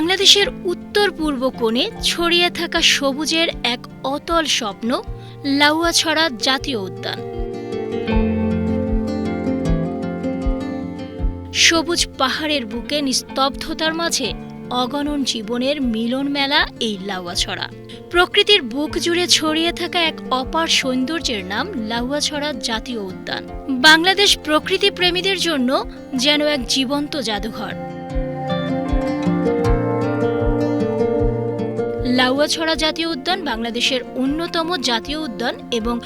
বাংলাদেশের উত্তর পূর্ব কোণে ছড়িয়ে থাকা সবুজের এক অতল স্বপ্ন লাউয়াছড়া জাতীয় উদ্যান। সবুজ পাহাড়ের বুকে নিস্তব্ধতার মাঝে অগণন জীবনের মিলন মেলা এই লাউয়াছড়া। প্রকৃতির বুক জুড়ে ছড়িয়ে থাকা এক অপার সৌন্দর্যের নাম লাউয়াছড়া জাতীয় উদ্যান। বাংলাদেশ প্রকৃতি প্রেমীদের জন্য যেন এক জীবন্ত জাদুঘর। লাউয়াছড়া জাতীয় উদ্যান বাংলাদেশের অন্যতম জাতীয় উদ্যান এবং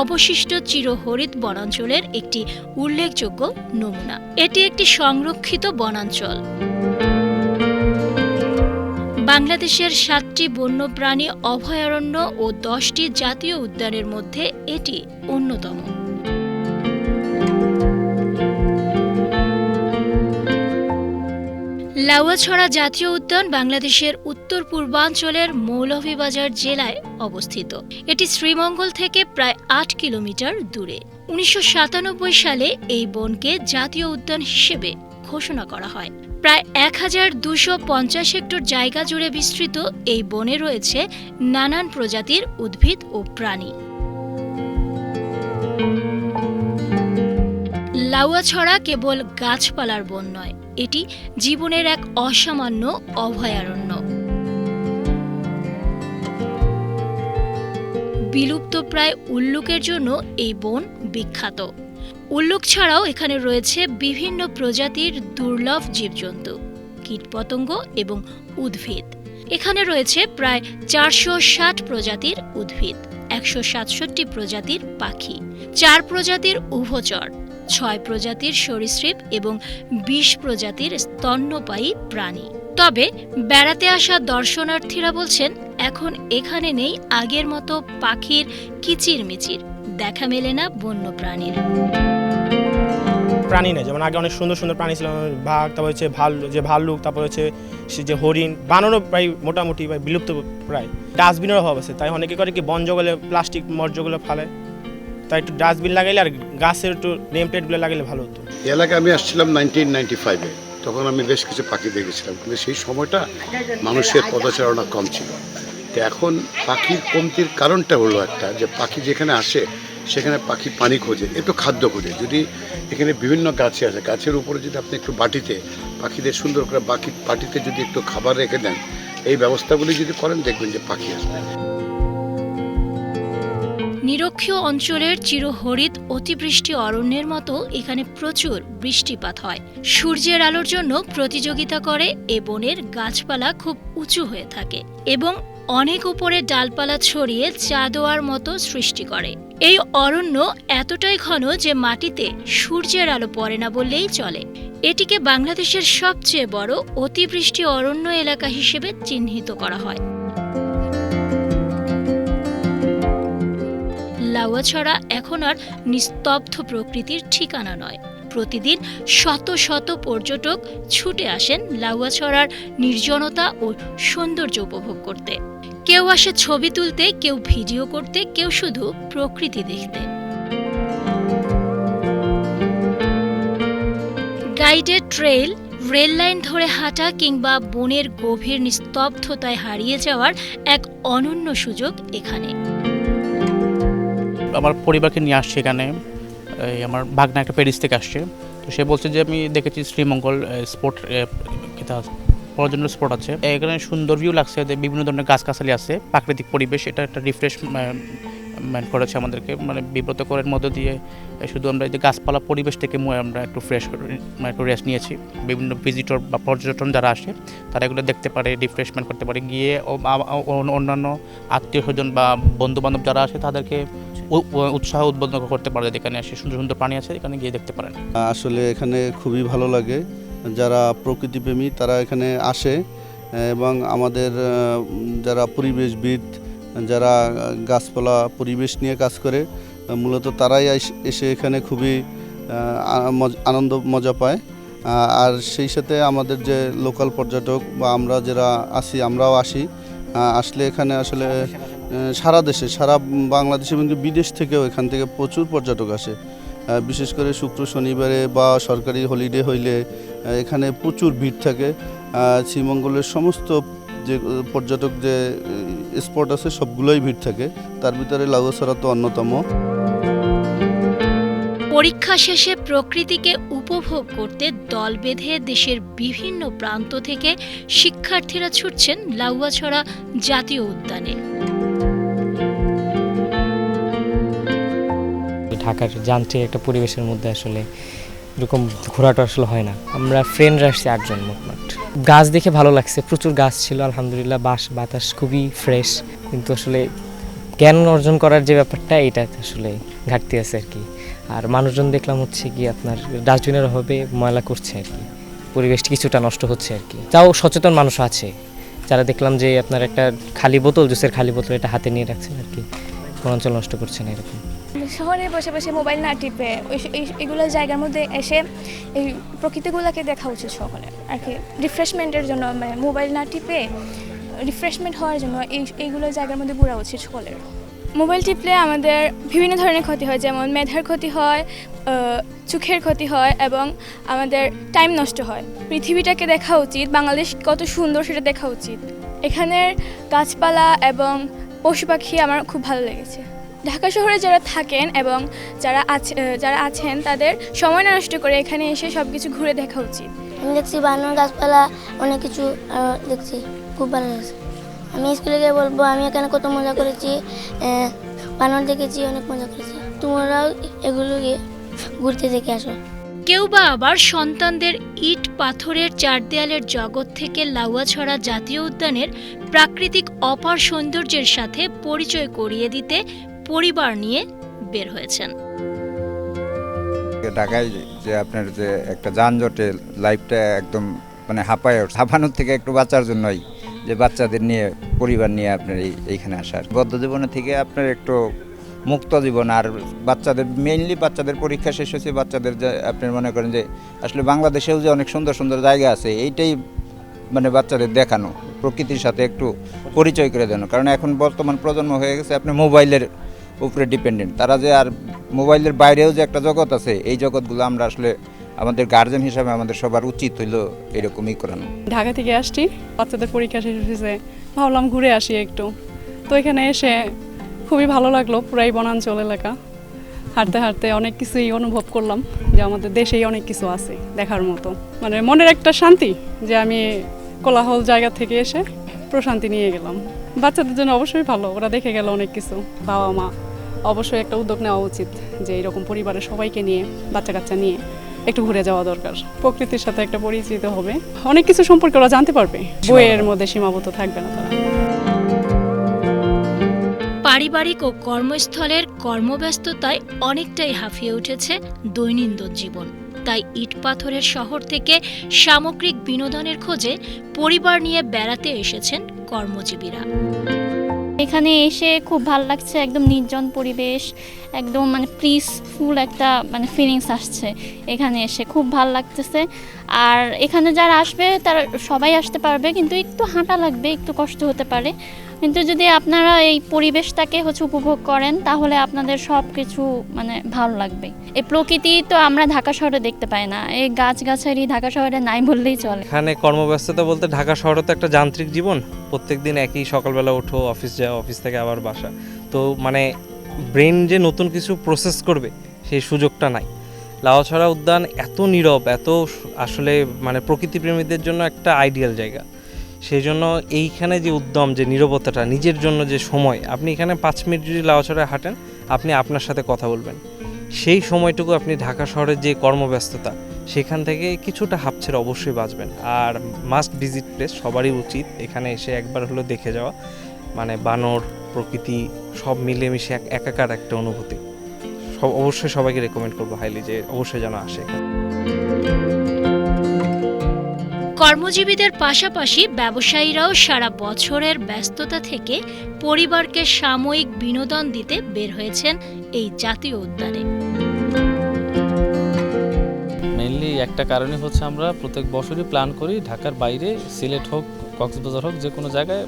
অবশিষ্ট চিরহরিত বনাঞ্চলের একটি উল্লেখযোগ্য নমুনা। এটি একটি সংরক্ষিত বনাঞ্চল। বাংলাদেশের 7টি বন্যপ্রাণী অভয়ারণ্য ও 10টি জাতীয় উদ্যানের মধ্যে এটি অন্যতম। লাউয়াছড়া জাতীয় উদ্যান বাংলাদেশের উত্তর পূর্বাঞ্চলের মৌলভীবাজার জেলায় অবস্থিত। এটি শ্রীমঙ্গল থেকে প্রায় 8 কিলোমিটার দূরে। 1997 সালে এই বনকে জাতীয় উদ্যান হিসেবে ঘোষণা করা হয়। প্রায় 1250 হেক্টর জায়গা জুড়ে বিস্তৃত এই বনে রয়েছে নানান প্রজাতির উদ্ভিদ ও প্রাণী। লাউয়াছড়া কেবল গাছপালার বন নয়, এটি জীবনের এক অসামান্য অভয়ারণ্য। বিলুপ্ত প্রায় উল্লুকের জন্য এই বন বিখ্যাত। উল্লুক ছাড়াও এখানে রয়েছে বিভিন্ন প্রজাতির দুর্লভ জীবজন্তু, কীটপতঙ্গ এবং উদ্ভিদ। এখানে রয়েছে প্রায় 460 প্রজাতির উদ্ভিদ, 167 প্রজাতির পাখি, 4 প্রজাতির উভচর, 6 প্রজাতির সরীসৃপ এবং 20 প্রজাতির স্তন্যপায়ী প্রাণী। তবে বেড়াতে আসা দর্শনার্থীরা বলছেন এখন এখানে নেই আগের মতো পাখির কিচিরমিচির, দেখা মেলে না বন্য প্রাণীর। প্রাণী নেই, যেমন আগে অনেক সুন্দর সুন্দর প্রাণী ছিল, বাঘ, তারপর হচ্ছে ভাল্লুক, তারপর হচ্ছে সে যে হরিণ, বানরও প্রায় মোটামুটি বিলুপ্ত প্রায়। ডাস্টবিনের অভাব আছে, তাই অনেকে করে কি বন জঙ্গলে প্লাস্টিক বর্জ্যগুলো ফেলে, তাই একটু ডাস্টবিন লাগাইলে আর গাছের একটু নেম প্লেটগুলো লাগাইলে ভালো হতো। এই এলাকায় আমি আসছিলাম 1995-এ, তখন আমি বেশ কিছু পাখি দেখেছিলাম, কিন্তু সেই সময়টা মানুষের পদচারণা কম ছিল। তো এখন পাখির কমতির কারণটা হলো একটা, যে পাখি যেখানে আসে সেখানে পাখি পানি খোঁজে, একটু খাদ্য খোঁজে। যদি এখানে বিভিন্ন গাছে আছে, গাছের উপরে যদি আপনি একটু বাটিতে পাখিদের সুন্দর করে বাটিতে যদি একটু খাবার রেখে দেন, এই ব্যবস্থাগুলি যদি করেন, দেখবেন যে পাখি আসবে। নিরক্ষীয় অঞ্চলের চিরহরিত অতিবৃষ্টি অরণ্যের মতো এখানে প্রচুর বৃষ্টিপাত হয়। সূর্যের আলোর জন্য প্রতিযোগিতা করে এ বনের গাছপালা খুব উঁচু হয়ে থাকে এবং অনেক উপরে ডালপালা ছড়িয়ে চাঁদোয়ার মতো সৃষ্টি করে। এই অরণ্য এতটাই ঘন যে মাটিতে সূর্যের আলো পড়ে না বললেই চলে। এটিকে বাংলাদেশের সবচেয়ে বড় অতিবৃষ্টি অরণ্য এলাকা হিসেবে চিহ্নিত করা হয়। লাউয়াছড়া এখন আর নিস্তব্ধ প্রকৃতির ঠিকানা নয়। প্রতিদিন শত শত পর্যটক ছুটে আসেন লাউয়াছড়ার নির্জনতা ও সৌন্দর্য উপভোগ করতে। কেউ আসে ছবি তুলতে, কেউ ভিডিও করতে, কেউ শুধু প্রকৃতি দেখতে। গাইডেড ট্রেইল, রেল লাইন ধরে হাঁটা কিংবা বনের গভীর নিস্তব্ধতায় হারিয়ে যাওয়ার এক অনন্য সুযোগ এখানে। আমার পরিবারকে নিয়ে আসছে এখানে, আমার ভাগনা একটা প্যারিস থেকে আসছে। তো সে বলছে যে আমি দেখেছি শ্রীমঙ্গল স্পোর্ট পর্যটন স্পট আছে, এখানে সুন্দর ভিউ লাগছে, বিভিন্ন ধরনের গাছগাছালি আছে, প্রাকৃতিক পরিবেশ। এটা একটা রিফ্রেশমেন্ট করেছে আমাদেরকে, মানে বিব্রত করার মধ্য দিয়ে শুধু আমরা যে গাছপালা পরিবেশ থেকে আমরা একটু ফ্রেশ একটু রেস্ট নিয়েছি। বিভিন্ন ভিজিটর বা পর্যটন যারা আসে তারা এগুলো দেখতে পারে, রিফ্রেশমেন্ট করতে পারে, গিয়ে অন্যান্য আত্মীয় স্বজন বা বন্ধুবান্ধব যারা আসে তাদেরকে উৎসাহ উদ্বোধন করতে পারে। এখানে আসে সুন্দর সুন্দর প্রাণী আছে, এখানে গিয়ে দেখতে পারেন। আসলে এখানে খুবই ভালো লাগে, যারা প্রকৃতিপ্রেমী তারা এখানে আসে এবং আমাদের যারা পরিবেশবিদ, যারা গাছপালা পরিবেশ নিয়ে কাজ করে, মূলত তারাই এসে এখানে খুবই আনন্দ মজা পায়। আর সেই সাথে আমাদের যে লোকাল পর্যটক বা আমরা যারা আসি, আমরাও আসলে এখানে আসলে সারা দেশে, সারা বাংলাদেশ এবং বিদেশ থেকেও এখান থেকে প্রচুর পর্যটক আসে। বিশেষ করে শুক্র শনিবারে বা সরকারি হলিডে হইলে এখানে প্রচুর ভিড় থাকে। শ্রীমঙ্গলের সমস্ত যে পর্যটক যে স্পট আছে সবগুলোই ভিড় থাকে, তার ভিতরে লাউয়াছড়া তো অন্যতম। পরীক্ষা শেষে প্রকৃতিকে উপভোগ করতে দল বেঁধে দেশের বিভিন্ন প্রান্ত থেকে শিক্ষার্থীরা ছুটছেন লাউয়াছড়া জাতীয় উদ্যানে। ঢাকার যান্ত্রিক একটা পরিবেশের মধ্যে আসলে এরকম ঘোরাটা আসলে হয় না। আমরা ফ্রেন্ডরা আসছি 8 জন মোটমাট। গাছ দেখে ভালো লাগছে, প্রচুর গাছ ছিল আলহামদুলিল্লাহ, বাতাস খুবই ফ্রেশ, কিন্তু আসলে জ্ঞান অর্জন করার যে ব্যাপারটা এটা আসলে ঘাটতি আছে আর কি। আর মানুষজন দেখলাম হচ্ছে কি আপনার ডাস্টবিনের অভাবে ময়লা করছে আর কি, পরিবেশটি কিছুটা নষ্ট হচ্ছে আর কি। তাও সচেতন মানুষ আছে যারা দেখলাম যে আপনার একটা খালি বোতল, জুসের খালি বোতল এটা হাতে নিয়ে রাখছেন আর কি, বনাঞ্চল নষ্ট করছে না এরকম। শহরে বসে বসে মোবাইল না টিপে এগুলো জায়গার মধ্যে এসে এই প্রকৃতিগুলোকে দেখা উচিত সকলের আর কি, রিফ্রেশমেন্টের জন্য, মানে মোবাইল না টিপে রিফ্রেশমেন্ট হওয়ার জন্য এইগুলো জায়গার মধ্যে ঘোরা উচিত সকলের। মোবাইল টিপলে আমাদের বিভিন্ন ধরনের ক্ষতি হয়, যেমন মেধার ক্ষতি হয়, চোখের ক্ষতি হয় এবং আমাদের টাইম নষ্ট হয়। পৃথিবীটাকে দেখা উচিত, বাংলাদেশ কত সুন্দর সেটা দেখা উচিত। এখানের গাছপালা এবং পশু পাখি আমার খুব ভালো লেগেছে। ঢাকা শহরে যারা থাকেন এবং যারা আছেন তাদের সময় না নষ্ট করে এখানে এসে সব কিছু ঘুরে দেখা উচিত। আমি দেখছি বানর, গাছপালা, অনেক কিছু দেখছি, খুব ভালো লাগছে। আমি স্কুলে গিয়ে বলবো আমি এখানে কত মজা করেছি, বানর দেখেছি, অনেক মজা করেছি। তোমরাও এগুলো গিয়ে ঘুরতে দেখে আসো। কেউ বা আবার সন্তানদের ইট পাথরের চার দেয়ালের জগৎ থেকে লাউয়াছড়া জাতীয় উদ্যানের প্রাকৃতিক অপার সৌন্দর্যের সাথে পরিচয় করিয়ে দিতে পরিবার নিয়ে বের হয়েছেন। ঢাকায় যে আপনার যে একটা যানজটে লাইফটা একদম মানে হাঁপানোর থেকে একটু বাঁচার জন্যই যে বাচ্চাদের নিয়ে পরিবার নিয়ে আপনার এইখানে আসার, বদ্ধ জীবনের থেকে আপনার একটু মুক্ত জীবন। আর বাচ্চাদের মেইনলি বাচ্চাদের পরীক্ষা শেষ হয়েছে, বাচ্চাদের যে আপনি মনে করেন যে আসলে বাংলাদেশেও যে অনেক সুন্দর সুন্দর জায়গা আছে এইটাই মানে বাচ্চাদের দেখানো, প্রকৃতির সাথে একটু পরিচয় করে দেন। কারণ এখন বর্তমান প্রজন্ম হয়ে গেছে আপনি মোবাইলের উপরে ডিপেন্ডেন্ট, তারা যে আর মোবাইলের বাইরেও যে একটা জগৎ আছে এই জগৎগুলো আমরা আসলে আমাদের গার্জেন হিসাবে আমাদের সবার উচিত হইলো এরকমই করানো। ঢাকা থেকে আসছি, বাচ্চাদের পরীক্ষা শেষ হয়েছে, ভাবলাম ঘুরে আসি একটু। তো এখানে এসে খুবই ভালো লাগলো, পুরাই বনাঞ্চল এলাকা। হাঁটতে হাঁটতে অনেক কিছুই অনুভব করলাম যে আমাদের দেশেই অনেক কিছু আছে দেখার মতো, মানে মনের একটা শান্তি যে আমি কোলাহল জায়গা থেকে এসে প্রশান্তি নিয়ে গেলাম। বাচ্চাদের জন্য অবশ্যই ভালো, ওরা দেখে গেল অনেক কিছু। বাবা মা অবশ্যই একটা উদ্যোগ নেওয়া উচিত যে এরকম পরিবারের সবাইকে নিয়ে, বাচ্চা কাচ্চা নিয়ে একটু ঘুরে যাওয়া দরকার। প্রকৃতির সাথে একটা পরিচিত হবে, অনেক কিছু সম্পর্কে ওরা জানতে পারবে, বইয়ের মধ্যে সীমাবদ্ধ থাকবে না তারা। পারিবারিক ও কর্মস্থলের কর্মব্যস্ততায় অনেকটাই হাঁফিয়ে উঠেছে দৈনন্দিন জীবন। তাই ইট পাথরের শহর থেকে সামগ্রিক বিনোদনের খোঁজে পরিবার নিয়ে বেড়াতে এসেছেন কর্মজীবীরা। এখানে এসে খুব ভালো লাগছে, একদম নির্জন পরিবেশ, একদম মানে পিসফুল একটা মানে ফিলিংস আসছে এখানে এসে, খুব ভালো লাগতেছে। আর এখানে যারা আসবে তারা সবাই আসতে পারবে, কিন্তু একটু হাঁটা লাগবে, একটু কষ্ট হতে পারে। কিন্তু যদি আপনারা এই পরিবেশটাকে উপভোগ করেন তাহলে আপনাদের সব কিছু মানে ভালো লাগবে। এই প্রকৃতি তো আমরা ঢাকা শহরে দেখতে পাই না, এই গাছগাছালি ঢাকা শহরে নাই বললেই চলে। এখানে কর্মব্যস্ততা বলতে ঢাকা শহরে তো একটা যান্ত্রিক জীবন, প্রত্যেকদিন একই সকালবেলা ওঠো, অফিস যাও, অফিস থেকে আবার বাসা, তো মানে ব্রেন যে নতুন কিছু প্রসেস করবে সেই সুযোগটা নাই। লাউয়াছড়া উদ্যান এত নীরব, এত আসলে মানে প্রকৃতিপ্রেমীদের জন্য একটা আইডিয়াল জায়গা। সেই জন্য এইখানে যে উদ্যম, যে নীরবতাটা, নিজের জন্য যে সময়, আপনি এখানে 5 মিনিট যদি লাউয়াছড়ায় হাঁটেন আপনি আপনার সাথে কথা বলবেন, সেই সময়টুকু আপনি ঢাকা শহরের যে কর্মব্যস্ততা সেখান থেকে কিছুটা হাঁপ ছেড়ে অবশ্যই বাঁচবেন। আর মাস্ট ভিজিট প্লেস, সবারই উচিত এখানে এসে একবার হলো দেখে যাওয়া, মানে বানর, প্রকৃতি সব মিলেমিশে একাকার একটা অনুভূতি। অবশ্যই সবাইকে রেকমেন্ড করবো হাইলি যে অবশ্যই যেন আসে। কর্মজীবীদের পাশাপাশি ব্যবসায়ীরাও সারা বছরের ব্যস্ততা থেকে পরিবারকে সাময়িক বিনোদন দিতে বের হয়েছেন এই জাতীয় উদ্যানে। মেইনলি একটা কারণে হচ্ছে আমরা প্রত্যেক বছরই প্ল্যান করি ঢাকার বাইরে, সিলেট হোক, কক্সবাজার হোক, যে কোনো জায়গায়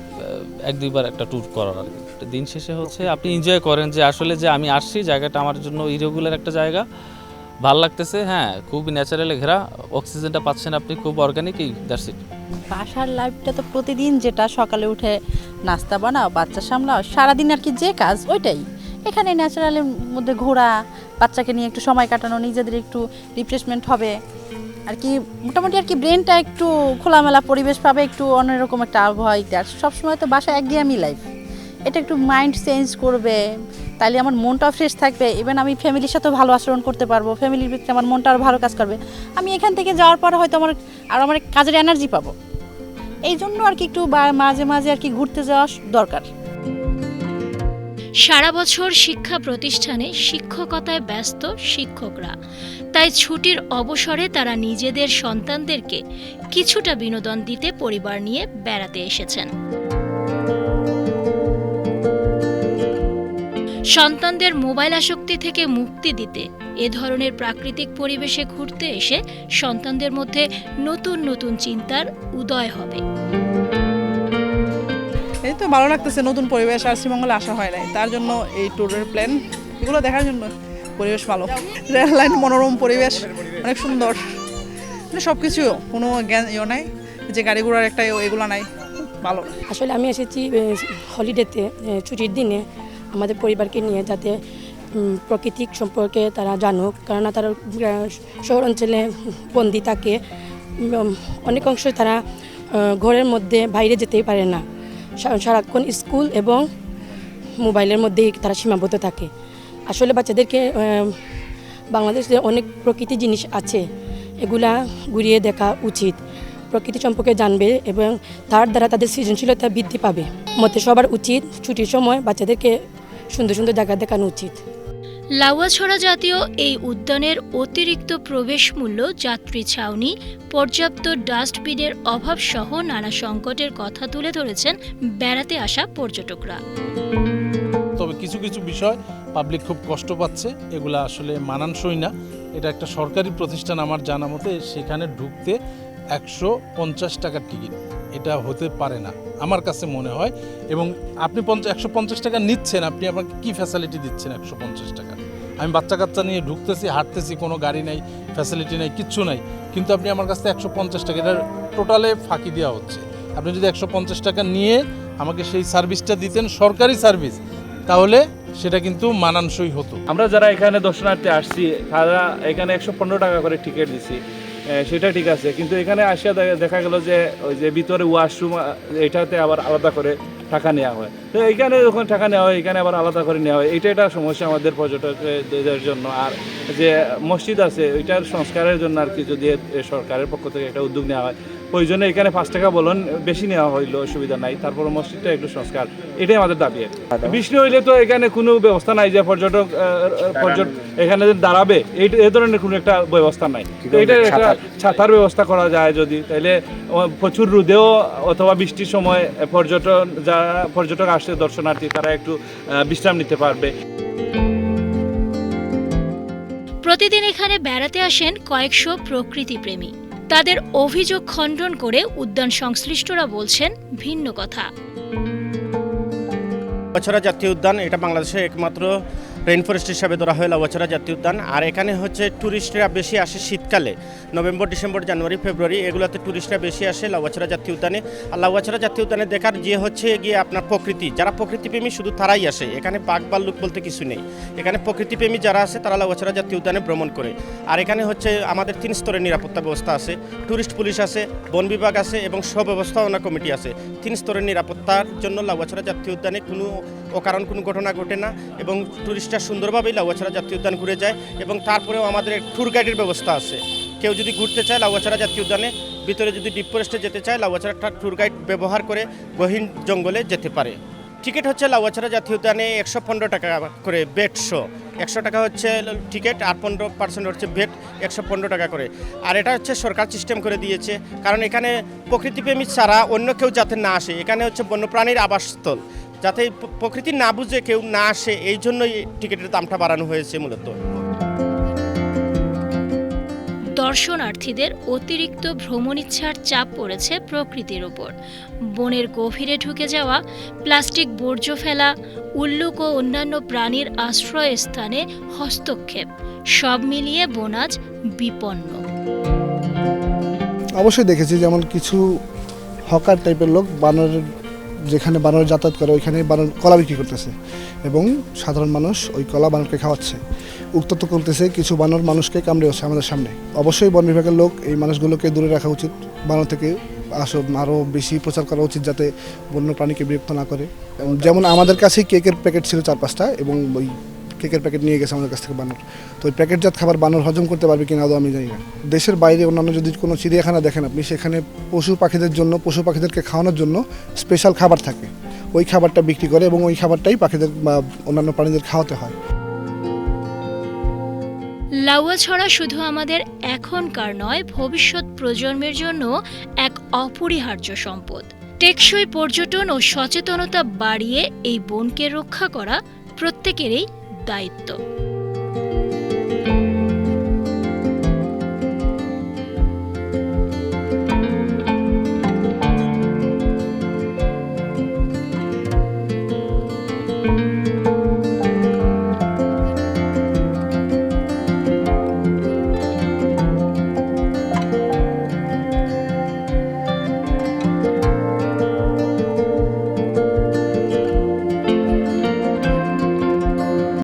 1-2বার একটা ট্যুর করার আর কি। দিন শেষে হচ্ছে আপনি এনজয় করেন যে আসলে যে আমি আসছি, জায়গাটা আমার জন্য ইরেগুলার একটা জায়গা, ভাল লাগতেছে, হ্যাঁ খুবই ন্যাচারালি ঘেরা, অক্সিজেনটা পাচ্ছেন আপনি খুব অর্গানিকই, দ্যাটস ইট। বাসার লাইফটা তো প্রতিদিন যেটা সকালে উঠে নাস্তা বানাও, বাচ্চা সামলাও, সারাদিন আর কি যে কাজ ওইটাই। এখানে ন্যাচারালের মধ্যে ঘোরা, বাচ্চাকে নিয়ে একটু সময় কাটানো, নিজেদের একটু রিফ্রেশমেন্ট হবে আর কি, মোটামুটি আর কি ব্রেনটা একটু খোলামেলা পরিবেশ পাবে, একটু অন্যরকম একটা আবহাওয়া ইত্যাদি। আর সবসময় তো বাসায় একঘেয়েমি লাইফ, এটা একটু মাইন্ড চেঞ্জ করবে, তাইলে আমার মনটাও ফ্রেশ থাকবে। ইভেন আমি ফ্যামিলির সাথেও ভালো আচরণ করতে পারবো, ফ্যামিলির ভিতরে আমার মনটা আরও ভালো কাজ করবে। আমি এখান থেকে যাওয়ার পরে হয়তো আমার কাজের এনার্জি পাবো। এই জন্য আর কি একটু মাঝে মাঝে আর কি ঘুরতে যাওয়া দরকার। সারা বছর শিক্ষা প্রতিষ্ঠানে শিক্ষকতায় ব্যস্ত শিক্ষকরা, তাই ছুটির অবসরে তারা নিজেদের সন্তানদেরকে কিছুটা বিনোদন দিতে পরিবার নিয়ে বেড়াতে এসেছেন। সন্তানদের মোবাইল আসক্তি থেকে মুক্তি দিতে এ ধরনের প্রাকৃতিক পরিবেশে ঘুরতে এসে সন্তানদের মধ্যে নতুন নতুন চিন্তার উদয় হবে। এই তো ভালো লাগতেছে, নতুন পরিবেশ, আর শ্রীমঙ্গলে আসা হয় নাই, তার জন্য এই ট্যুরের প্ল্যান, এগুলো দেখার জন্য। পরিবেশ ভালো, রেল লাইন, মনোরম পরিবেশ, অনেক সুন্দর, মানে সব কিছু, কোনো জ্ঞান নাই যে গাড়ি ঘোড়ার একটা এগুলো নাই, ভালো। আসলে আমি এসেছি হলিডেতে, ছুটির দিনে আমাদের পরিবারকে নিয়ে, যাতে প্রাকৃতিক সম্পর্কে তারা জানুক, কেননা তারা শহর অঞ্চলে বন্দি থাকে, অনেক অংশ তারা ঘরের মধ্যে বাইরে যেতেই পারে না, সারাক্ষণ স্কুল এবং মোবাইলের মধ্যেই তারা সীমাবদ্ধ থাকে। আসলে বাচ্চাদেরকে বাংলাদেশে অনেক প্রকৃতি জিনিস আছে, এগুলা ঘুরিয়ে দেখা উচিত, প্রকৃতি সম্পর্কে জানবে এবং তার দ্বারা তাদের সৃজনশীলতা বৃদ্ধি পাবে। মতে সবার উচিত ছুটির সময় বাচ্চাদেরকে সুন্দর সুন্দর জায়গা দেখানো উচিত। লাউয়াছড়া জাতীয় এই উদ্যানের অতিরিক্ত প্রবেশ মূল্য, যাত্রী ছাউনি, পর্যাপ্ত ডাস্টবিনের অভাব সহ নানা সংকটের কথা তুলে ধরেছেন বেড়াতে আসা পর্যটকরা। তবে কিছু কিছু বিষয় পাবলিক খুব কষ্ট পাচ্ছে, এগুলা আসলে মানানসই না। এটা একটা সরকারি প্রতিষ্ঠান, আমার জানা মতে সেখানে ঢুকতে 150 টাকার টিকিট, এটা হতে পারে না আমার কাছে মনে হয়। এবং আপনি 150 টাকা নিচ্ছেন, আপনি আমাকে কী ফ্যাসিলিটি দিচ্ছেন 150 টাকা? আমি বাচ্চা কাচ্চা নিয়ে ঢুকতেছি, হাঁটতেছি, কোনো গাড়ি নাই, ফ্যাসিলিটি নাই, কিচ্ছু নাই, কিন্তু আপনি আমার কাছ থেকে 150 টাকা, এটা টোটালে ফাঁকি দেওয়া হচ্ছে। আপনি যদি 150 টাকা নিয়ে আমাকে সেই সার্ভিসটা দিতেন, সরকারি সার্ভিস, তাহলে সেটা কিন্তু মানানসই হতো। আমরা যারা এখানে দর্শনার্থী আসছি, তারা এখানে 115 টাকা করে টিকিট দিছি, সেটা ঠিক আছে, কিন্তু এখানে আসিয়া দেখা গেল যে ওই যে ভিতরে ওয়াশরুম, এটাতে আবার আলাদা করে টাকা নেওয়া হয়। তো এইখানে যখন টাকা নেওয়া হয়, এখানে আবার আলাদা করে নেওয়া হয়, এটা একটা সমস্যা আমাদের পর্যটকদের জন্য। আর যে মসজিদ আছে, ওইটার সংস্কারের জন্য আর কি যদি সরকারের পক্ষ থেকে একটা উদ্যোগ নেওয়া হয়, ওই জন্য এখানে 5 টাকা বলুন বেশি নেওয়া হইলো, অসুবিধা নাই। তারপর মসজিদটা একটু সংস্কার, এটাই আমাদের দাবি। বৃষ্টি হইলে তো এখানে কোনো ব্যবস্থা নাই যে পর্যটক এখানে দাঁড়াবে, এই ধরনের কোনো একটা ব্যবস্থা নাই। তো এটা একটা ছাতার ব্যবস্থা করা যায় যদি, তাহলে প্রচুর রোদেও অথবা বৃষ্টির সময় পর্যটক আসছে, দর্শনার্থী, তারা একটু বিশ্রাম নিতে পারবে। প্রতিদিন এখানে বেড়াতে আসেন কয়েকশো প্রকৃতিপ্রেমী। তাদের অভিযোগ খণ্ডন করে উদ্যান সংশ্লিষ্টরা বলছেন ভিন্ন কথা। লাউয়াছড়া জাতীয় উদ্যান এটা বাংলাদেশের একমাত্র রেইন ফরেস্ট হিসাবে ধরা হয় লাউয়াছড়া জাতীয় উদ্যান। আর এখানে হচ্ছে ট্যুরিস্টরা বেশি আসে শীতকালে, নভেম্বর, ডিসেম্বর, জানুয়ারি, ফেব্রুয়ারি, এগুলোতে ট্যুরিস্টরা বেশি আসে লাউয়াছড়া জাতীয় উদ্যানে। আর লাউয়াছড়া জাতীয় উদ্যানে দেখার যে হচ্ছে গিয়ে আপনার প্রকৃতি, যারা প্রকৃতিপ্রেমী শুধু তারাই আসে। এখানে বাঘ ভাল্লুক বলতে কিছু নেই, এখানে প্রকৃতিপ্রেমী যারা আছে তারা লাউয়াছড়া জাতীয় উদ্যানে ভ্রমণ করে। আর এখানে হচ্ছে আমাদের 3 স্তরের নিরাপত্তা ব্যবস্থা আছে, ট্যুরিস্ট পুলিশ আছে, বন বিভাগ আছে এবং স্ব-ব্যবস্থাপনা কমিটি আছে। 3 স্তরের নিরাপত্তার জন্য লাউয়াছড়া জাতীয় উদ্যানে কোনো অকারণ কোনো ঘটনা ঘটে না এবং ট্যুরিস্টরা সুন্দরভাবেই লাউয়াছড়া জাতীয় উদ্যান ঘুরে যায়। এবং তারপরেও আমাদের ট্যুর গাইডের ব্যবস্থা আছে, কেউ যদি ঘুরতে চায় লাউয়াছড়া জাতীয় উদ্যানে ভিতরে, যদি ডিপ ফরেস্টে যেতে চায়, লাউয়াছড়া ট্যুর গাইড ব্যবহার করে গহীন জঙ্গলে যেতে পারে। টিকিট হচ্ছে লাউয়াছড়া জাতীয় উদ্যানে 115 টাকা করে বেড শো, 100 টাকা হচ্ছে টিকিট আর 15% হচ্ছে বেড, 115 টাকা করে। আর এটা হচ্ছে সরকার সিস্টেম করে দিয়েছে, কারণ এখানে প্রকৃতিপ্রেমী ছাড়া অন্য কেউ যাতে না আসে। এখানে হচ্ছে বন্যপ্রাণীর আবাসস্থল, যাতে প্রকৃতি না বুঝে কেউ না আসে, এই জন্যই টিকিটের দামটা বাড়ানো হয়েছে মূলত। দর্শনার্থীদের অতিরিক্ত ভ্রমণ ইচ্ছার চাপ পড়েছে প্রকৃতির উপর। বনের গভীরে ঢুকে যাওয়া, প্লাস্টিক বর্জ্য ফেলা, উল্লুক ও অন্যান্য প্রাণীর আশ্রয়স্থানে হস্তক্ষেপ, সব মিলিয়ে বন আজ বিপন্ন। অবশ্যই দেখেছি, যেমন কিছু হকার টাইপের লোক বানরের যেখানে বানর যাতায়াত করে ওইখানে বানর কলা বিক্রি করতেছে এবং সাধারণ মানুষ ওই কলা বানরকে খাওয়াচ্ছে। উত্তপ্ত করতেছে, কিছু বানর মানুষকে কামড়ে হচ্ছে আমাদের সামনে। অবশ্যই বন বিভাগের লোক এই মানুষগুলোকে দূরে রাখা উচিত, বানর থেকে আরও বেশি প্রচার করা উচিত যাতে বন্য প্রাণীকে বিরক্ত না করে। যেমন আমাদের কাছেই কেকের প্যাকেট ছিল 4-5টা এবং ওই কেকের প্যাকেট নিয়ে গেছে আমাদের কাছ থেকে বানর। তো ওই প্যাকেটজাত খাবার বানর হজম করতে পারবে কিনা আদৌ আমি জানি না। দেশের বাইরে অন্যান্য যদি কোনো চিড়িয়াখানা দেখেন আপনি, সেখানে পশু পাখিদেরকে খাওয়ানোর জন্য স্পেশাল খাবার থাকে, ওই খাবারটা বিক্রি করে এবং ওই খাবারটাই পাখিদের বা অন্যান্য প্রাণীদের খাওয়াতে হয়। লাউয়াছড়া শুধু আমাদের এখনকার নয়, ভবিষ্যৎ প্রজন্মের জন্য এক অপরিহার্য সম্পদ। টেকসই পর্যটন ও সচেতনতা বাড়িয়ে এই বনকে রক্ষা করা প্রত্যেকেরই দায়িত্ব।